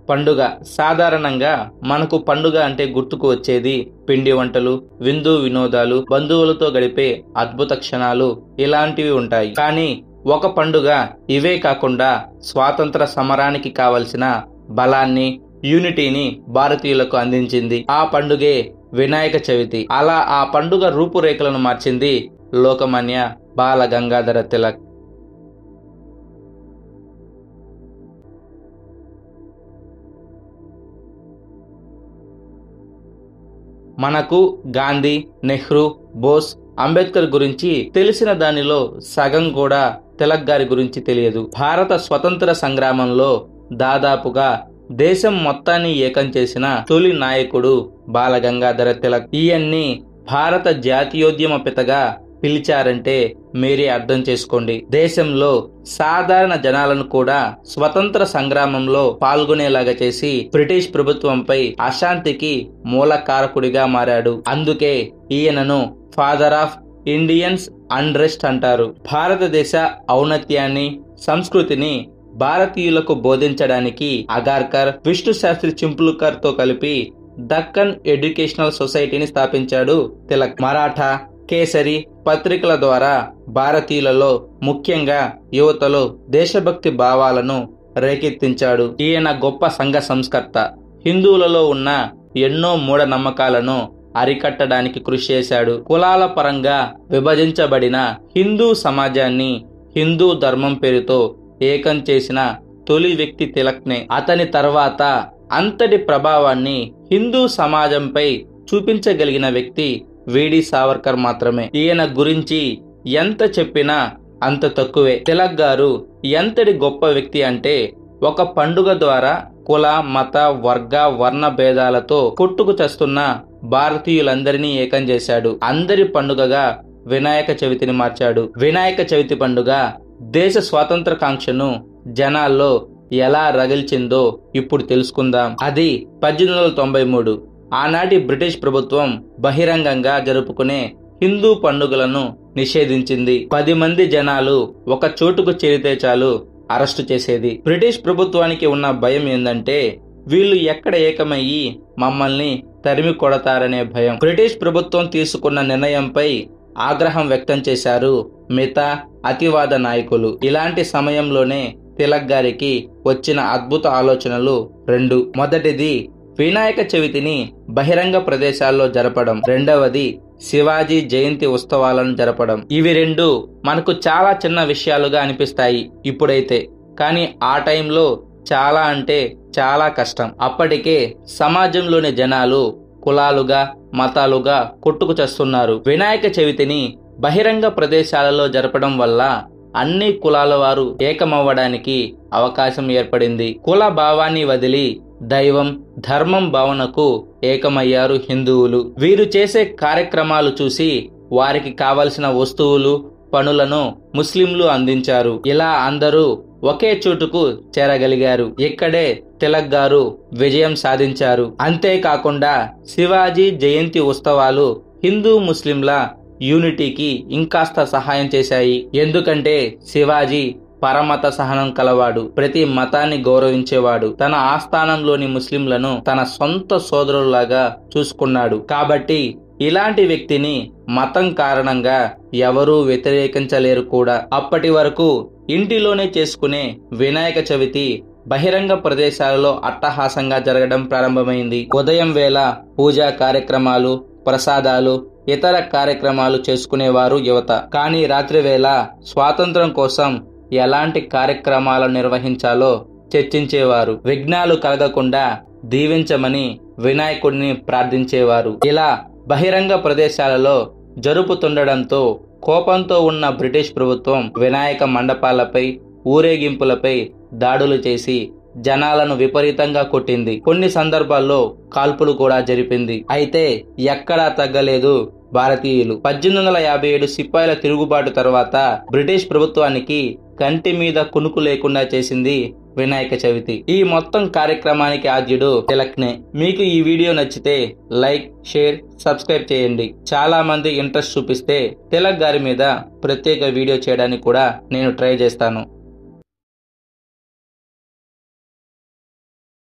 పండుగ. సాధారణంగా మనకు పండుగ అంటే గుర్తుకు వచ్చేది పిండి వంటలు, విందు వినోదాలు, బంధువులతో గడిపే అద్భుత క్షణాలు ఇలాంటివి ఉంటాయి. కానీ ఒక పండుగ ఇవే కాకుండా స్వాతంత్ర సమరానికి కావలసిన బలాన్ని, యూనిటీని భారతీయులకు అందించింది. ఆ పండుగే వినాయక చవితి. అలా ఆ పండుగ రూపురేఖలను మార్చింది లోకమాన్య బాల గంగాధర తిలక్. మనకు గాంధీ, నెహ్రూ, బోస్, అంబేద్కర్ గురించి తెలిసిన దానిలో సగం కూడా తిలక్ గారి గురించి తెలియదు. భారత స్వతంత్ర సంగ్రామంలో దాదాపుగా దేశం మొత్తాన్ని ఏకం చేసిన తొలి నాయకుడు బాల గంగాధర తిలక్. ఈయన్ని భారత జాతీయోద్యమ పితగా పిలిచారంటే మీరే అర్థం చేసుకోండి. దేశంలో సాధారణ జనాలను కూడా స్వతంత్ర సంగ్రామంలో పాల్గొనేలాగా చేసి బ్రిటిష్ ప్రభుత్వంపై అశాంతికి మూలకారకుడిగా మారాడు. అందుకే ఈయనను ఫాదర్ ఆఫ్ ఇండియన్స్ అన్రెస్ట్ అంటారు. భారతదేశ ఔన్నత్యాన్ని, సంస్కృతిని భారతీయులకు బోధించడానికి అగార్కర్, విష్ణు శాస్త్రి చింప్లుకర్ తో కలిపి దక్కన్ ఎడ్యుకేషనల్ సొసైటీని స్థాపించాడు తిలక్. మరాఠా, కేసరి పత్రికల ద్వారా భారతీయులలో, ముఖ్యంగా యువతలో దేశభక్తి భావాలను రేకెత్తించాడు. ఈయన గొప్ప సంఘ సంస్కర్త. హిందువులలో ఉన్న ఎన్నో మూఢనమ్మకాలను అరికట్టడానికి కృషి చేశాడు. కులాల పరంగా విభజించబడిన హిందూ సమాజాన్ని హిందూ ధర్మం పేరుతో ఏకం చేసిన తొలి వ్యక్తి తిలక్నే. అతని తర్వాత అంతటి ప్రభావాన్ని హిందూ సమాజంపై చూపించగలిగిన వ్యక్తి వీడి సావర్కర్ మాత్రమే. ఈయన గురించి ఎంత చెప్పినా అంత తక్కువే. తిలక్ గారు ఎంతటి గొప్ప వ్యక్తి అంటే ఒక పండుగ ద్వారా కుల, మత, వర్గ, వర్ణ భేదాలతో కొట్టుకు చస్తున్న భారతీయులందరినీ ఏకం చేశాడు. అందరి పండుగగా వినాయక చవితిని మార్చాడు. వినాయక చవితి పండుగ దేశ స్వాతంత్ర కాంక్షను జనాల్లో ఎలా రగిల్చిందో ఇప్పుడు తెలుసుకుందాం. అది 1893. ఆనాటి బ్రిటిష్ ప్రభుత్వం బహిరంగంగా జరుపుకునే హిందూ పండుగలను నిషేధించింది. 10 మంది జనాలు ఒక చోటుకు చేరితే చాలు అరెస్టు చేసేది. బ్రిటిష్ ప్రభుత్వానికి ఉన్న భయం ఏందంటే వీళ్ళు ఎక్కడ ఏకమయ్యి మమ్మల్ని తరిమి కొడతారనే భయం. బ్రిటిష్ ప్రభుత్వం తీసుకున్న నిర్ణయంపై ఆగ్రహం వ్యక్తం చేశారు మిగతా అతివాద నాయకులు. ఇలాంటి సమయంలోనే తిలక్ గారికి వచ్చిన అద్భుత ఆలోచనలు 2. మొదటిది వినాయక చవితిని బహిరంగ ప్రదేశాల్లో జరపడం. రెండవది శివాజీ జయంతి ఉత్సవాలను జరపడం. ఇవి 2 మనకు చాలా చిన్న విషయాలుగా అనిపిస్తాయి ఇప్పుడైతే, కానీ ఆ టైంలో చాలా అంటే చాలా కష్టం. అప్పటికే సమాజంలోని జనాలు కులాలుగా, మతాలుగా కొట్టుకు చస్తున్నారు. వినాయక చవితిని బహిరంగ ప్రదేశాలలో జరపడం వల్ల అన్ని కులాల వారు ఏకమవ్వడానికి అవకాశం ఏర్పడింది. కుల భావాన్ని వదిలి దైవం, ధర్మం భావనకు ఏకమయ్యారు హిందువులు. వీరు చేసే కార్యక్రమాలు చూసి వారికి కావలసిన వస్తువులు, పనులను ముస్లింలు అందించారు. ఇలా అందరూ ఒకే చోటుకు చేరగలిగారు. ఇక్కడే తిలక్ గారు విజయం సాధించారు. అంతేకాకుండా శివాజీ జయంతి ఉత్సవాలు హిందూ ముస్లింల యూనిటీకి ఇంకాస్త సహాయం చేశాయి. ఎందుకంటే శివాజీ పరమత సహనం కలవాడు, ప్రతి మతాన్ని గౌరవించేవాడు, తన ఆస్థానంలోని ముస్లింలను తన సొంత సోదరులాగా చూసుకున్నాడు. కాబట్టి ఇలాంటి వ్యక్తిని మతం కారణంగా ఎవరూ వ్యతిరేకించలేరు కూడా. అప్పటి వరకు ఇంటిలోనే చేసుకునే వినాయక చవితి బహిరంగ ప్రదేశాలలో అట్టహాసంగా జరగడం ప్రారంభమైంది. ఉదయం వేళ పూజా కార్యక్రమాలు, ప్రసాదాలు, ఇతర కార్యక్రమాలు చేసుకునేవారు యువత. కానీ రాత్రి వేళ స్వాతంత్రం కోసం ఎలాంటి కార్యక్రమాలు నిర్వహించాలో చర్చించేవారు. విఘ్నాలు కలగకుండా దీవించమని వినాయకుడిని ప్రార్థించేవారు. ఇలా బహిరంగ ప్రదేశాలలో జరుపుతుండడంతో కోపంతో ఉన్న బ్రిటిష్ ప్రభుత్వం వినాయక మండపాలపై, ఊరేగింపులపై దాడులు చేసి జనాలను విపరీతంగా కొట్టింది. కొన్ని సందర్భాల్లో కాల్పులు కూడా జరిపింది. అయితే ఎక్కడా తగ్గలేదు భారతీయులు. 1857 సిపాయిల తిరుగుబాటు తర్వాత బ్రిటిష్ ప్రభుత్వానికి కంటి మీద కునుకు లేకుండా చేసింది వినాయక చవితి. ఈ మొత్తం కార్యక్రమానికి ఆద్యుడు తిలక్నే. మీకు ఈ వీడియో నచ్చితే లైక్, షేర్, సబ్స్క్రైబ్ చేయండి. చాలా మంది ఇంట్రెస్ట్ చూపిస్తే తిలక్ గారి మీద ప్రత్యేక వీడియో చేయడానికి కూడా నేను ట్రై చేస్తాను.